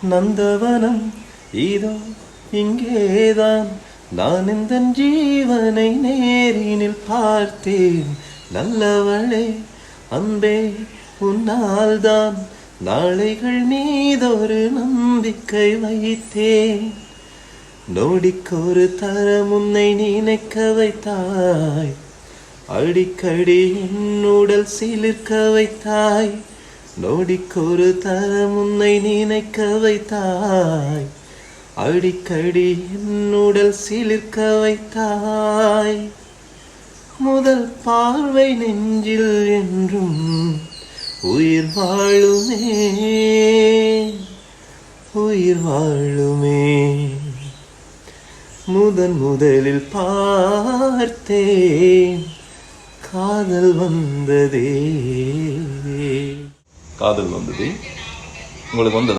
நந்தவனம் இதோ இங்கேதான், நான் இந்த ஜீவனை நேரினில் பார்த்தேன். நல்லவளே அன்பே, உன்னால்தான் நாளைகள் மீதொரு நம்பிக்கை வைத்தேன். நொடிக்கொரு தரம் உன்னை நினைக்க வைத்தாய், அடிக்கடி என் உடல் சிலிர்க்க வைத்தாய். நொடிக்கொரு தரம் உன்னை நினைக்க வைத்தாய், அடிக்கடி என் உடல் சிலிர்க்க வைத்தாய். முதல் பார்வை நெஞ்சில் என்றும் உயிர் வாழுமே, உயிர் வாழுமே. முதலில் பார்த்தேன், காதல் வந்ததே. காதல் வந்தது உங்களுக்கு வந்தது.